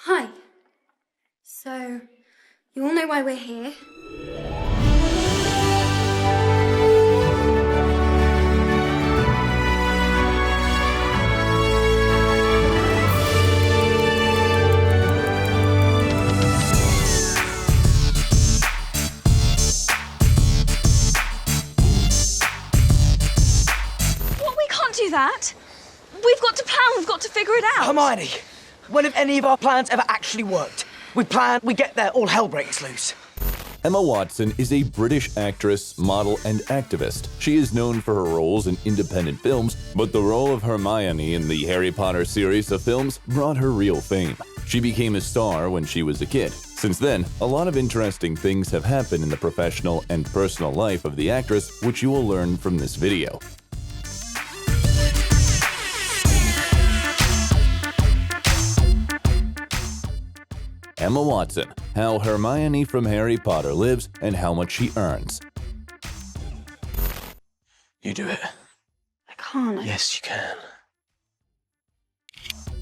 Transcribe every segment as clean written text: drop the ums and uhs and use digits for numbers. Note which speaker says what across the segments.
Speaker 1: Hi. So, you all know why we're here?
Speaker 2: We can't do that. We've got to plan, we've got to figure it out.
Speaker 3: Hermione, when have any of our plans ever actually worked? We plan, we get there, all hell breaks loose.
Speaker 4: Emma Watson is a British actress, model, and activist. She is known for her roles in independent films, but the role of Hermione in the Harry Potter series of films brought her real fame. She became a star when she was a kid. Since then, a lot of interesting things have happened in the professional and personal life of the actress, which you will learn from this video. Emma Watson, how Hermione from Harry Potter lives and how much she earns.
Speaker 3: You do it.
Speaker 1: I can't.
Speaker 3: Yes, you can.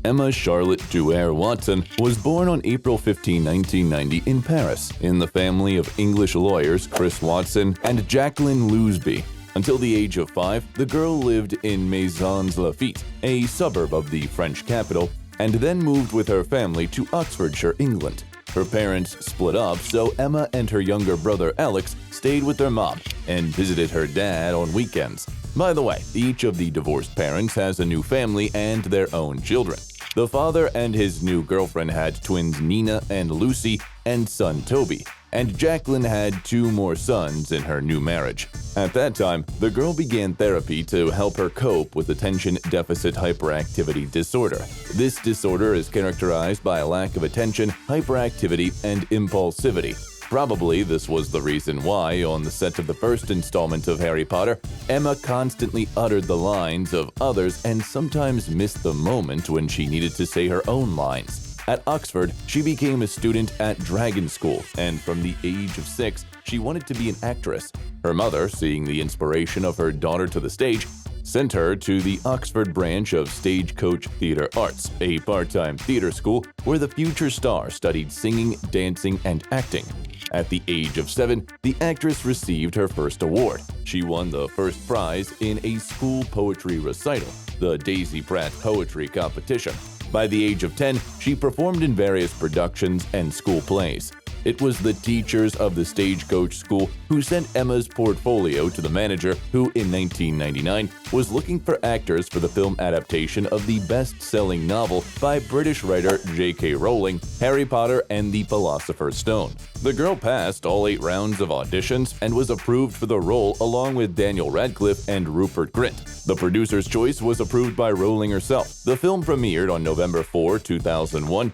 Speaker 4: Emma Charlotte Duer Watson was born on April 15, 1990 in Paris, in the family of English lawyers Chris Watson and Jacqueline Lousby. Until the age of 5, the girl lived in Maisons-Laffitte, a suburb of the French capital, and then moved with her family to Oxfordshire, England. Her parents split up, so Emma and her younger brother Alex stayed with their mom and visited her dad on weekends. By the way, each of the divorced parents has a new family and their own children. The father and his new girlfriend had twins Nina and Lucy and son Toby, and Jacqueline had 2 more sons in her new marriage. At that time, the girl began therapy to help her cope with attention deficit hyperactivity disorder. This disorder is characterized by a lack of attention, hyperactivity, and impulsivity. Probably this was the reason why, on the set of the first installment of Harry Potter, Emma constantly uttered the lines of others and sometimes missed the moment when she needed to say her own lines. At Oxford, she became a student at Dragon School, and from the age of 6, she wanted to be an actress. Her mother, seeing the inspiration of her daughter to the stage, sent her to the Oxford branch of Stagecoach Theatre Arts, a part-time theatre school where the future star studied singing, dancing, and acting. At the age of 7, the actress received her first award. She won the first prize in a school poetry recital, the Daisy Pratt Poetry Competition. By the age of 10, she performed in various productions and school plays. It was the teachers of the Stagecoach School who sent Emma's portfolio to the manager, who in 1999 was looking for actors for the film adaptation of the best-selling novel by British writer J.K. Rowling, Harry Potter and the Philosopher's Stone. The girl passed all 8 rounds of auditions and was approved for the role along with Daniel Radcliffe and Rupert Grint. The producer's choice was approved by Rowling herself. The film premiered on November 4, 2001.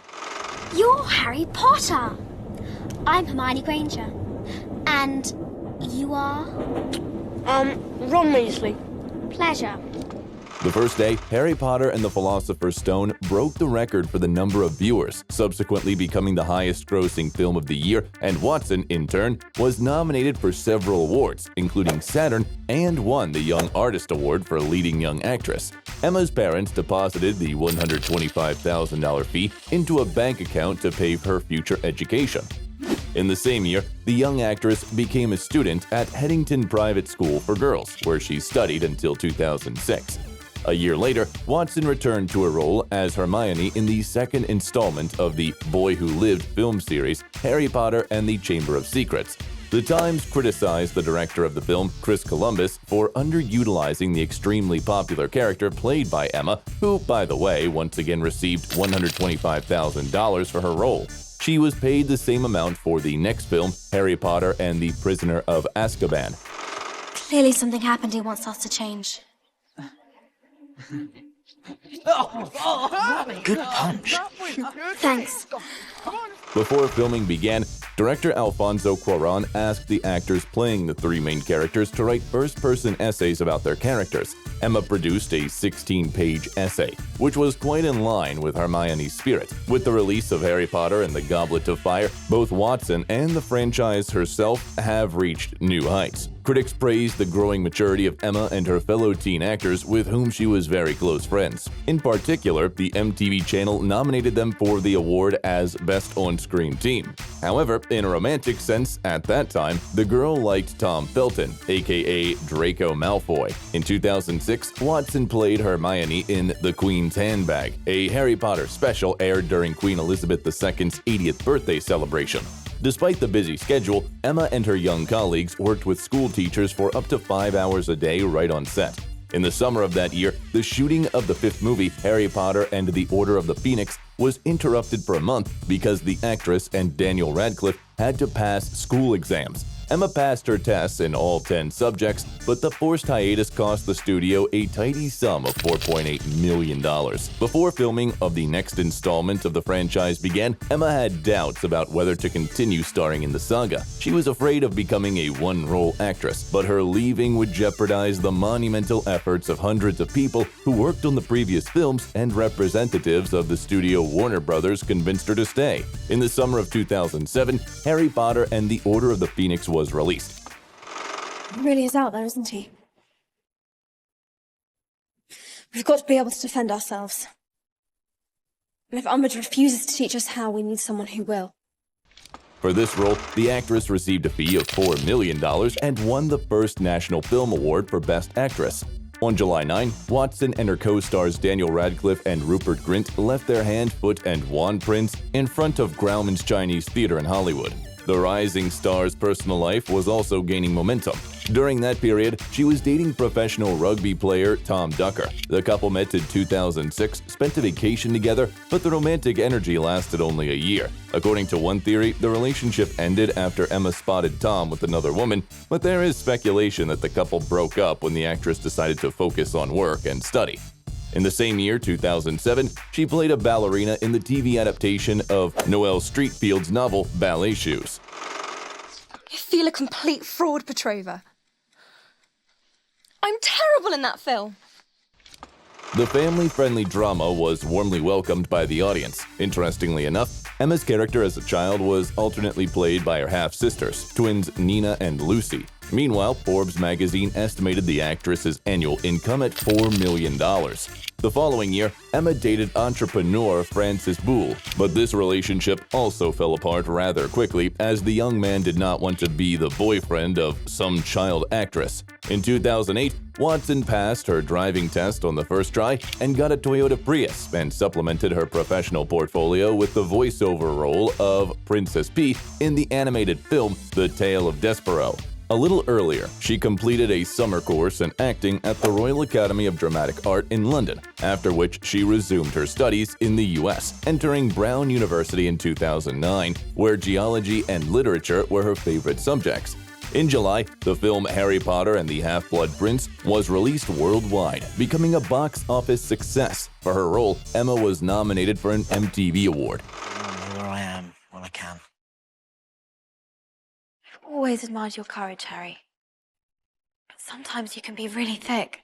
Speaker 5: You're Harry Potter! I'm Hermione Granger. And you are?
Speaker 1: Ron Weasley.
Speaker 5: Pleasure.
Speaker 4: The first day, Harry Potter and the Philosopher's Stone broke the record for the number of viewers, subsequently becoming the highest-grossing film of the year, and Watson, in turn, was nominated for several awards, including Saturn, and won the Young Artist Award for Leading Young Actress. Emma's parents deposited the $125,000 fee into a bank account to pay for her future education. In the same year, the young actress became a student at Headington Private School for Girls, where she studied until 2006. A year later, Watson returned to a role as Hermione in the second installment of the Boy Who Lived film series, Harry Potter and the Chamber of Secrets. The Times criticized the director of the film, Chris Columbus, for underutilizing the extremely popular character played by Emma, who, by the way, once again received $125,000 for her role. She was paid the same amount for the next film, Harry Potter and the Prisoner of Azkaban.
Speaker 5: Clearly something happened he wants us to change.
Speaker 3: Good punch.
Speaker 5: Thanks.
Speaker 4: Before filming began, director Alfonso Cuarón asked the actors playing the 3 main characters to write first-person essays about their characters. Emma produced a 16-page essay, which was quite in line with Hermione's spirit. With the release of Harry Potter and the Goblet of Fire, both Watson and the franchise herself have reached new heights. Critics praised the growing maturity of Emma and her fellow teen actors with whom she was very close friends. In particular, the MTV channel nominated them for the award as Best On-Screen Team. However, in a romantic sense, at that time, the girl liked Tom Felton, aka Draco Malfoy. In 2006, Watson played Hermione in The Queen's Handbag, a Harry Potter special aired during Queen Elizabeth II's 80th birthday celebration. Despite the busy schedule, Emma and her young colleagues worked with school teachers for up to 5 hours a day right on set. In the summer of that year, the shooting of the fifth movie, Harry Potter and the Order of the Phoenix, was interrupted for a month because the actress and Daniel Radcliffe had to pass school exams. Emma passed her tests in all 10 subjects, but the forced hiatus cost the studio a tidy sum of $4.8 million. Before filming of the next installment of the franchise began, Emma had doubts about whether to continue starring in the saga. She was afraid of becoming a one-role actress, but her leaving would jeopardize the monumental efforts of hundreds of people who worked on the previous films, and representatives of the studio Warner Brothers convinced her to stay. In the summer of 2007, Harry Potter and the Order of the Phoenix was released.
Speaker 2: He really is out there, isn't he? We've got to be able to defend ourselves. And if Umbridge refuses to teach us how, we need someone who will.
Speaker 4: For this role, the actress received a fee of $4 million and won the first National Film Award for Best Actress. On July 9, Watson and her co-stars Daniel Radcliffe and Rupert Grint left their hand, foot, and wand prints in front of Grauman's Chinese Theater in Hollywood. The rising star's personal life was also gaining momentum. During that period, she was dating professional rugby player Tom Ducker. The couple met in 2006, spent a vacation together, but the romantic energy lasted only a year. According to one theory, the relationship ended after Emma spotted Tom with another woman, but there is speculation that the couple broke up when the actress decided to focus on work and study. In the same year, 2007, she played a ballerina in the TV adaptation of Noel Streatfeild's novel Ballet Shoes.
Speaker 2: You feel a complete fraud, Petrova. I'm terrible in that film.
Speaker 4: The family-friendly drama was warmly welcomed by the audience. Interestingly enough, Emma's character as a child was alternately played by her half-sisters, twins Nina and Lucy. Meanwhile, Forbes magazine estimated the actress's annual income at $4 million. The following year, Emma dated entrepreneur Francis Boole, but this relationship also fell apart rather quickly as the young man did not want to be the boyfriend of some child actress. In 2008, Watson passed her driving test on the first try and got a Toyota Prius and supplemented her professional portfolio with the voiceover role of Princess P in the animated film The Tale of Despero. A little earlier, she completed a summer course in acting at the Royal Academy of Dramatic Art in London, after which she resumed her studies in the US, entering Brown University in 2009, where geology and literature were her favorite subjects. In July, the film Harry Potter and the Half-Blood Prince was released worldwide, becoming a box office success. For her role, Emma was nominated for an MTV Award.
Speaker 3: I know where I am when I can.
Speaker 5: I've always admired your courage, Harry. But sometimes you can be really thick.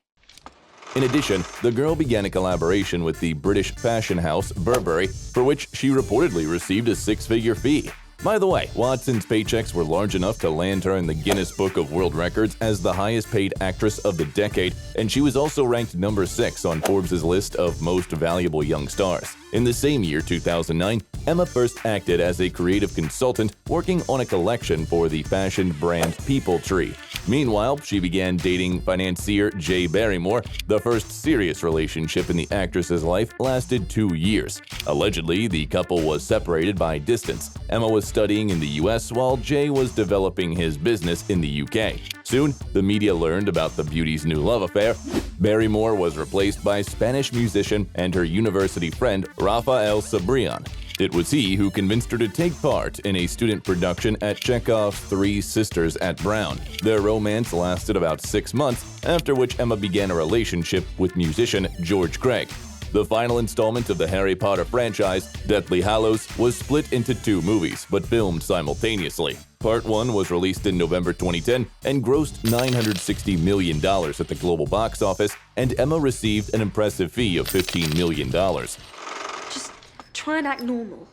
Speaker 4: In addition, the girl began a collaboration with the British fashion house Burberry, for which she reportedly received a six-figure fee. By the way, Watson's paychecks were large enough to land her in the Guinness Book of World Records as the highest-paid actress of the decade, and she was also ranked number 6 on Forbes' list of most valuable young stars. In the same year, 2009, Emma first acted as a creative consultant working on a collection for the fashion brand People Tree. Meanwhile, she began dating financier Jay Barrymore. The first serious relationship in the actress's life lasted 2 years. Allegedly, the couple was separated by distance. Emma was studying in the US while Jay was developing his business in the UK. Soon, the media learned about the beauty's new love affair. Barrymore was replaced by Spanish musician and her university friend Rafael Cebrián. It was he who convinced her to take part in a student production at Chekhov's Three Sisters at Brown. Their romance lasted about 6 months, after which Emma began a relationship with musician George Craig. The final installment of the Harry Potter franchise, Deathly Hallows, was split into 2 movies, but filmed simultaneously. Part 1 was released in November 2010 and grossed $960 million at the global box office, and Emma received an impressive fee of $15 million.
Speaker 2: Just try and act normal.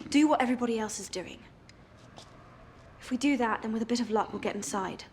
Speaker 2: Do what everybody else is doing. If we do that, then with a bit of luck, we'll get inside.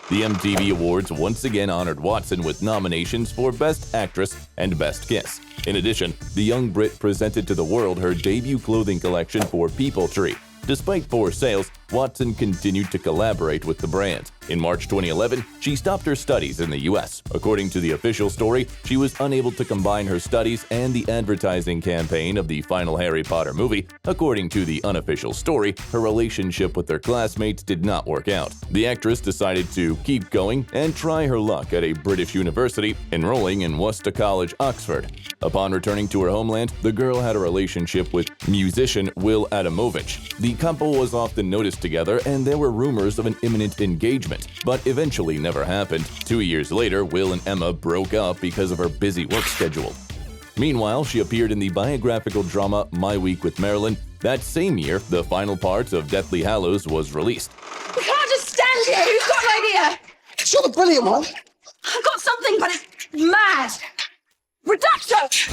Speaker 4: The MTV Awards once again honored Watson with nominations for Best Actress and Best Kiss. In addition, the young Brit presented to the world her debut clothing collection for People Tree. Despite poor sales, Watson continued to collaborate with the brand. In March 2011, she stopped her studies in the US. According to the official story, she was unable to combine her studies and the advertising campaign of the final Harry Potter movie. According to the unofficial story, her relationship with her classmates did not work out. The actress decided to keep going and try her luck at a British university, enrolling in Worcester College, Oxford. Upon returning to her homeland, the girl had a relationship with musician Will Adamovich. The couple was often noticed together, and there were rumors of an imminent engagement, but eventually never happened. 2 years later, Will and Emma broke up because of her busy work schedule. Meanwhile, she appeared in the biographical drama My Week with Marilyn. That same year, the final part of Deathly Hallows was released.
Speaker 2: We can't just stand here! Who's got an idea?
Speaker 3: You're the brilliant one.
Speaker 2: I've got something, but it's mad! Reducto!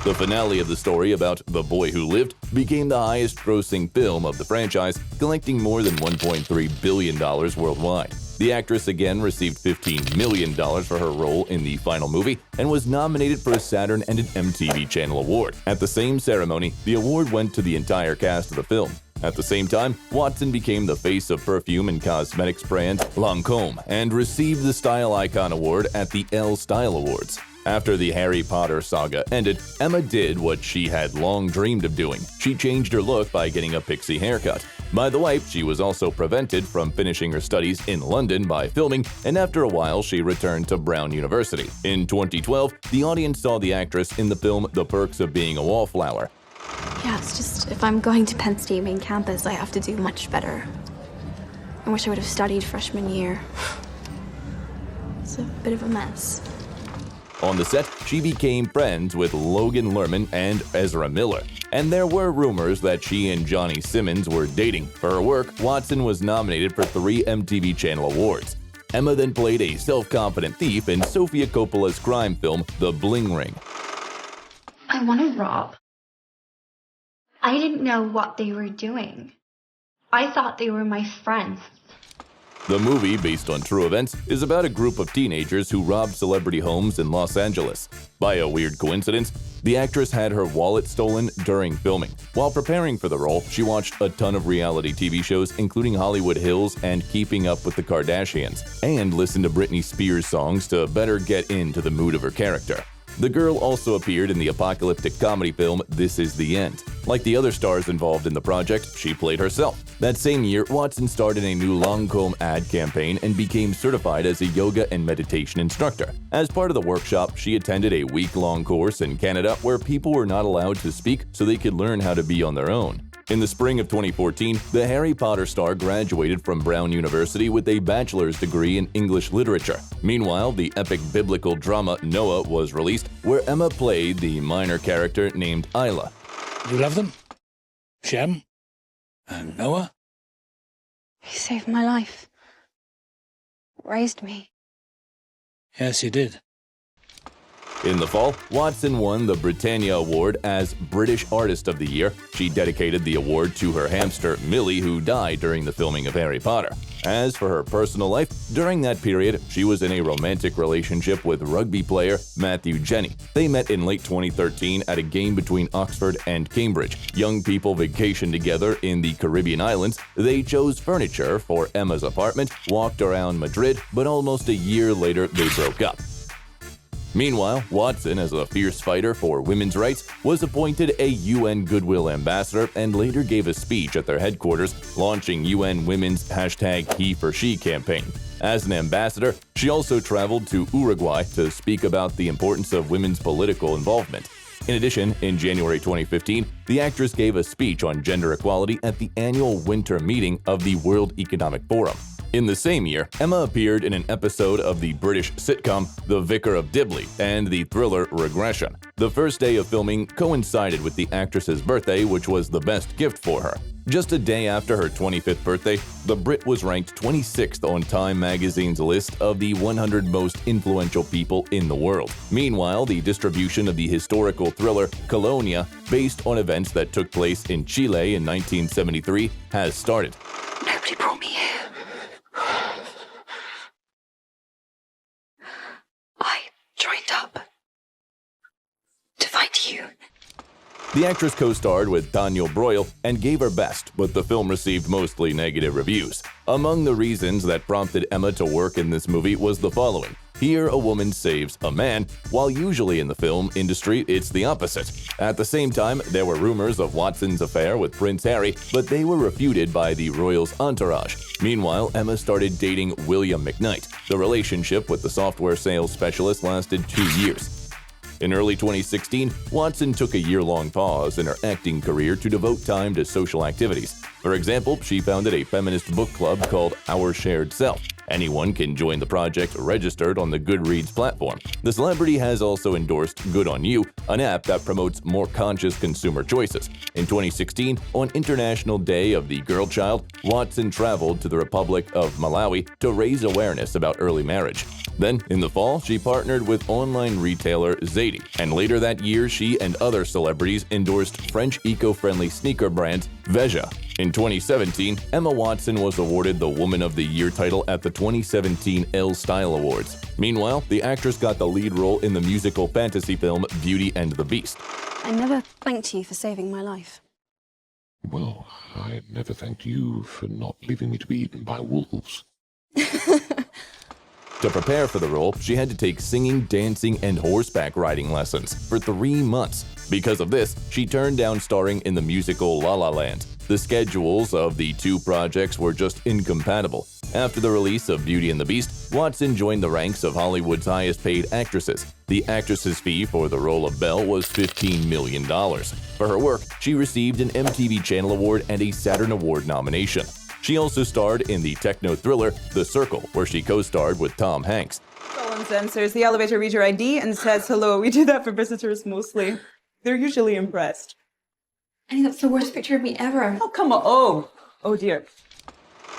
Speaker 4: The finale of the story about The Boy Who Lived became the highest-grossing film of the franchise, collecting more than $1.3 billion worldwide. The actress again received $15 million for her role in the final movie and was nominated for a Saturn and an MTV Channel Award. At the same ceremony, the award went to the entire cast of the film. At the same time, Watson became the face of perfume and cosmetics brand Lancôme and received the Style Icon Award at the Elle Style Awards. After the Harry Potter saga ended, Emma did what she had long dreamed of doing. She changed her look by getting a pixie haircut. By the way, she was also prevented from finishing her studies in London by filming, and after a while she returned to Brown University. In 2012, the audience saw the actress in the film The Perks of Being a Wallflower.
Speaker 5: Yeah, it's just if I'm going to Penn State main campus, I have to do much better. I wish I would have studied freshman year. It's a bit of a mess.
Speaker 4: On the set, she became friends with Logan Lerman and Ezra Miller, and there were rumors that she and Johnny Simmons were dating. For her work, Watson was nominated for 3 MTV Channel Awards. Emma then played a self-confident thief in Sofia Coppola's crime film The Bling Ring.
Speaker 1: I want to rob. I didn't know what they were doing. I thought they were my friends.
Speaker 4: The movie, based on true events, is about a group of teenagers who robbed celebrity homes in Los Angeles. By a weird coincidence, the actress had her wallet stolen during filming. While preparing for the role, she watched a ton of reality TV shows, including Hollywood Hills and Keeping Up with the Kardashians, and listened to Britney Spears songs to better get into the mood of her character. The girl also appeared in the apocalyptic comedy film This Is the End. Like the other stars involved in the project, she played herself. That same year, Watson starred in a new Lancôme ad campaign and became certified as a yoga and meditation instructor. As part of the workshop, she attended a week-long course in Canada where people were not allowed to speak so they could learn how to be on their own. In the spring of 2014, the Harry Potter star graduated from Brown University with a bachelor's degree in English literature. Meanwhile, the epic biblical drama Noah was released, where Emma played the minor character named Isla.
Speaker 6: You love them? Shem? And Noah?
Speaker 5: He saved my life. Raised me.
Speaker 6: Yes, he did.
Speaker 4: In the fall, Watson won the Britannia Award as British Artist of the Year. She dedicated the award to her hamster, Millie, who died during the filming of Harry Potter. As for her personal life, during that period, she was in a romantic relationship with rugby player Matthew Jenny. They met in late 2013 at a game between Oxford and Cambridge. Young people vacationed together in the Caribbean islands. They chose furniture for Emma's apartment, walked around Madrid, but almost a year later they broke up. Meanwhile, Watson, as a fierce fighter for women's rights, was appointed a UN Goodwill Ambassador and later gave a speech at their headquarters launching UN Women's #HeForShe campaign. As an ambassador, she also traveled to Uruguay to speak about the importance of women's political involvement. In addition, in January 2015, the actress gave a speech on gender equality at the annual winter meeting of the World Economic Forum. In the same year, Emma appeared in an episode of the British sitcom The Vicar of Dibley and the thriller Regression. The first day of filming coincided with the actress's birthday, which was the best gift for her. Just a day after her 25th birthday, the Brit was ranked 26th on Time magazine's list of the 100 most influential people in the world. Meanwhile, the distribution of the historical thriller Colonia, based on events that took place in Chile in 1973, has started.
Speaker 7: Nobody brought me here. I joined up to fight you.
Speaker 4: The actress co-starred with Daniel Broyle and gave her best, but the film received mostly negative reviews. Among the reasons that prompted Emma to work in this movie was the following. Here, a woman saves a man, while usually in the film industry, it's the opposite. At the same time, there were rumors of Watson's affair with Prince Harry, but they were refuted by the royal's entourage. Meanwhile, Emma started dating William McKnight. The relationship with the software sales specialist lasted 2 years. In early 2016, Watson took a year-long pause in her acting career to devote time to social activities. For example, she founded a feminist book club called Our Shared Self. Anyone can join the project registered on the Goodreads platform. The celebrity has also endorsed Good On You, an app that promotes more conscious consumer choices. In 2016, on International Day of the Girl Child, Watson traveled to the Republic of Malawi to raise awareness about early marriage. Then, in the fall, she partnered with online retailer Zadie, and later that year, she and other celebrities endorsed French eco-friendly sneaker brand Veja. In 2017, Emma Watson was awarded the Woman of the Year title at the 2017 Elle Style Awards. Meanwhile, the actress got the lead role in the musical fantasy film Beauty and the Beast.
Speaker 2: I never thanked you for saving my life.
Speaker 8: Well, I never thanked you for not leaving me to be eaten by wolves.
Speaker 4: To prepare for the role, she had to take singing, dancing, and horseback riding lessons for 3 months. Because of this, she turned down starring in the musical La La Land. The schedules of the two projects were just incompatible. After the release of Beauty and the Beast, Watson joined the ranks of Hollywood's highest-paid actresses. The actress's fee for the role of Belle was $15 million. For her work, she received an MTV Channel Award and a Saturn Award nomination. She also starred in the techno thriller The Circle, where she co-starred with Tom Hanks.
Speaker 9: Someone censors the elevator, reads your ID, and says hello. We do that for visitors mostly. They're usually impressed.
Speaker 5: I think that's the worst picture of me ever.
Speaker 9: Oh, come on. Oh dear.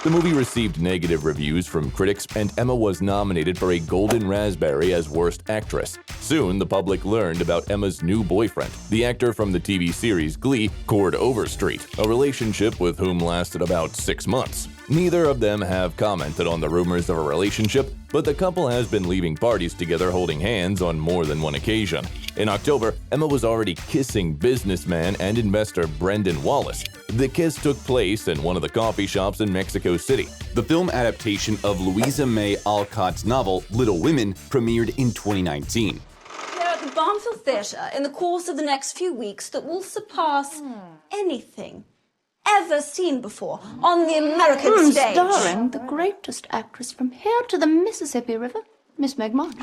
Speaker 4: The movie received negative reviews from critics, and Emma was nominated for a Golden Raspberry as Worst Actress. Soon, the public learned about Emma's new boyfriend, the actor from the TV series Glee, Cord Overstreet, a relationship with whom lasted about 6 months. Neither of them have commented on the rumors of a relationship, but the couple has been leaving parties together holding hands on more than one occasion. In October, Emma was already kissing businessman and investor Brendan Wallace. The kiss took place in one of the coffee shops in Mexico City.
Speaker 10: The film adaptation of Louisa May Alcott's novel Little Women premiered in 2019.
Speaker 11: Here at the Barnfield Theatre in the course of the next few weeks that will surpass anything ever seen before on the American stage.
Speaker 12: Starring the greatest actress from here to the Mississippi River, Miss Meg March.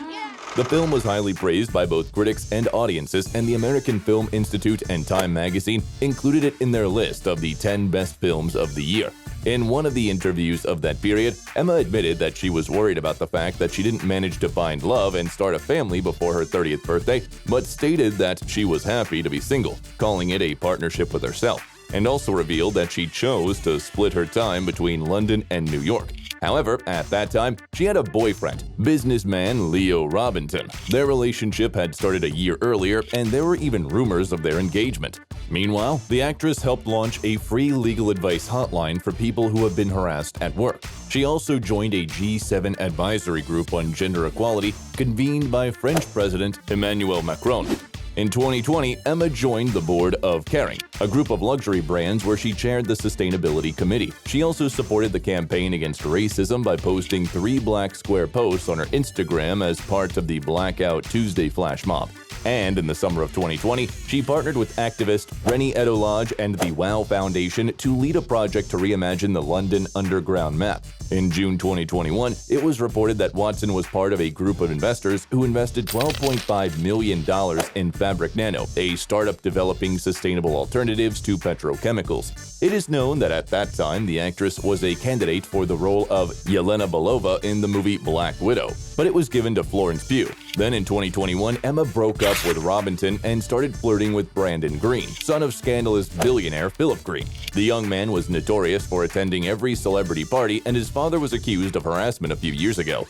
Speaker 4: The film was highly praised by both critics and audiences, and the American Film Institute and Time magazine included it in their list of the 10 best films of the year. In one of the interviews of that period, Emma admitted that she was worried about the fact that she didn't manage to find love and start a family before her 30th birthday, but stated that she was happy to be single, calling it a partnership with herself, and also revealed that she chose to split her time between London and New York. However, at that time, she had a boyfriend, businessman Leo Robinson. Their relationship had started a year earlier, and there were even rumors of their engagement. Meanwhile, the actress helped launch a free legal advice hotline for people who have been harassed at work. She also joined a G7 advisory group on gender equality convened by French President Emmanuel Macron. In 2020, Emma joined the board of Kering, a group of luxury brands where she chaired the sustainability committee. She also supported the campaign against racism by posting 3 black square posts on her Instagram as part of the Blackout Tuesday flash mob. And in the summer of 2020, she partnered with activist Rennie Edolage and the WOW Foundation to lead a project to reimagine the London Underground map. In June 2021, it was reported that Watson was part of a group of investors who invested $12.5 million in Fabric Nano, a startup developing sustainable alternatives to petrochemicals. It is known that at that time, the actress was a candidate for the role of Yelena Belova in the movie Black Widow, but it was given to Florence Pugh. Then in 2021, Emma broke up with Robinson and started flirting with Brandon Green, son of scandalous billionaire Philip Green. The young man was notorious for attending every celebrity party, and his father was accused of harassment a few years ago.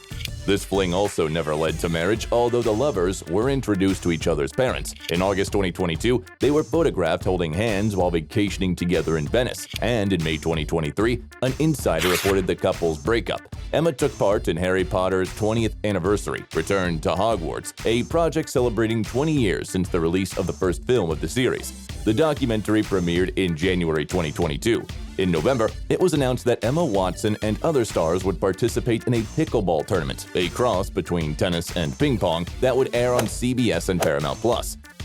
Speaker 4: This fling also never led to marriage, although the lovers were introduced to each other's parents. In August 2022, they were photographed holding hands while vacationing together in Venice. And in May 2023, an insider reported the couple's breakup. Emma took part in Harry Potter's 20th anniversary, Return to Hogwarts, a project celebrating 20 years since the release of the first film of the series. The documentary premiered in January 2022. In November, it was announced that Emma Watson and other stars would participate in a pickleball tournament, a cross between tennis and ping pong that would air on CBS and Paramount+.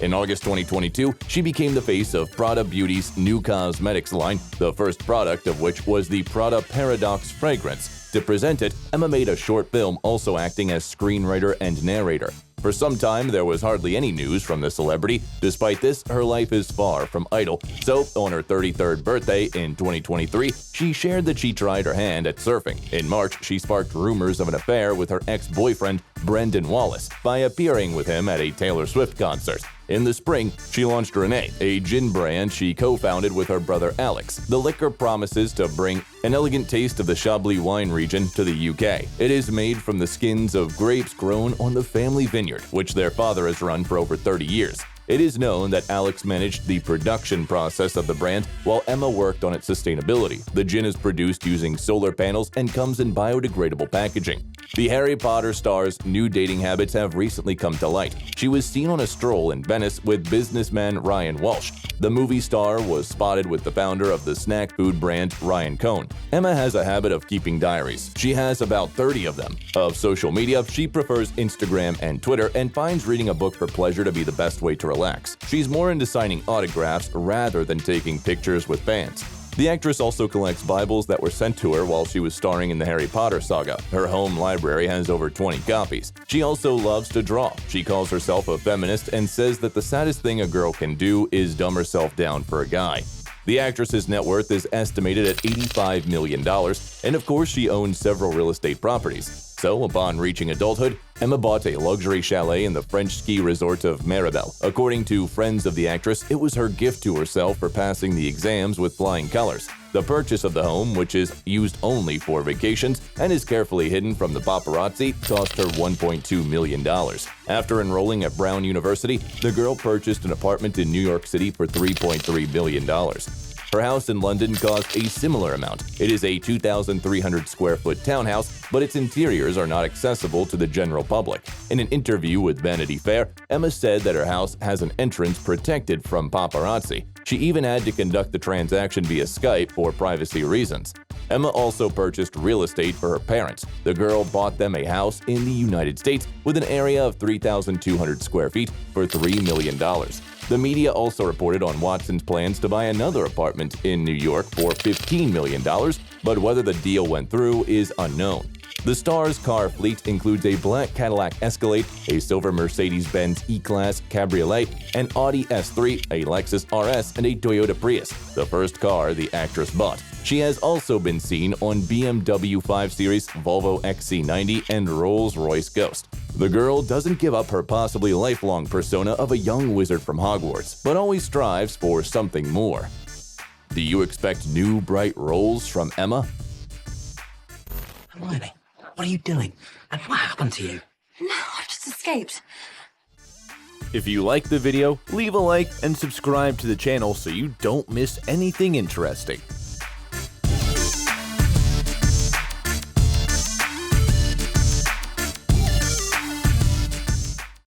Speaker 4: In August 2022, she became the face of Prada Beauty's new cosmetics line, the first product of which was the Prada Paradox fragrance. To present it, Emma made a short film also acting as screenwriter and narrator. For some time, there was hardly any news from the celebrity. Despite this, her life is far from idle. So, on her 33rd birthday in 2023, she shared that she tried her hand at surfing. In March, she sparked rumors of an affair with her ex-boyfriend, Brendan Wallace, by appearing with him at a Taylor Swift concert. In the spring, she launched Renee, a gin brand she co-founded with her brother Alex. The liquor promises to bring an elegant taste of the Chablis wine region to the UK. It is made from the skins of grapes grown on the family vineyard, which their father has run for over 30 years. It is known that Alex managed the production process of the brand while Emma worked on its sustainability. The gin is produced using solar panels and comes in biodegradable packaging. The Harry Potter star's new dating habits have recently come to light. She was seen on a stroll in Venice with businessman Ryan Walsh. The movie star was spotted with the founder of the snack food brand Ryan Cohn. Emma has a habit of keeping diaries. She has about 30 of them. Of social media, she prefers Instagram and Twitter and finds reading a book for pleasure to be the best way to relax. She's more into signing autographs rather than taking pictures with fans. The actress also collects Bibles that were sent to her while she was starring in the Harry Potter saga. Her home library has over 20 copies. She also loves to draw. She calls herself a feminist and says that the saddest thing a girl can do is dumb herself down for a guy. The actress's net worth is estimated at $85 million, and of course she owns several real estate properties. So, upon reaching adulthood, Emma bought a luxury chalet in the French ski resort of Maribel. According to friends of the actress, it was her gift to herself for passing the exams with flying colors. The purchase of the home, which is used only for vacations and is carefully hidden from the paparazzi, cost her $1.2 million. After enrolling at Brown University, the girl purchased an apartment in New York City for $3.3 billion. Her house in London cost a similar amount. It is a 2,300 square foot townhouse, but its interiors are not accessible to the general public. In an interview with Vanity Fair, Emma said that her house has an entrance protected from paparazzi. She even had to conduct the transaction via Skype for privacy reasons. Emma also purchased real estate for her parents. The girl bought them a house in the United States with an area of 3,200 square feet for $3 million. The media also reported on Watson's plans to buy another apartment in New York for $15 million, but whether the deal went through is unknown. The star's car fleet includes a black Cadillac Escalade, a silver Mercedes-Benz E-Class Cabriolet, an Audi S3, a Lexus RS, and a Toyota Prius, the first car the actress bought. She has also been seen on BMW 5 Series, Volvo XC90, and Rolls-Royce Ghost. The girl doesn't give up her possibly lifelong persona of a young wizard from Hogwarts, but always strives for something more. Do you expect new bright roles from Emma?
Speaker 13: Hermione, what are you doing? And what happened to you?
Speaker 11: No, I've just escaped.
Speaker 10: If you liked the video, leave a like and subscribe to the channel so you don't miss anything interesting.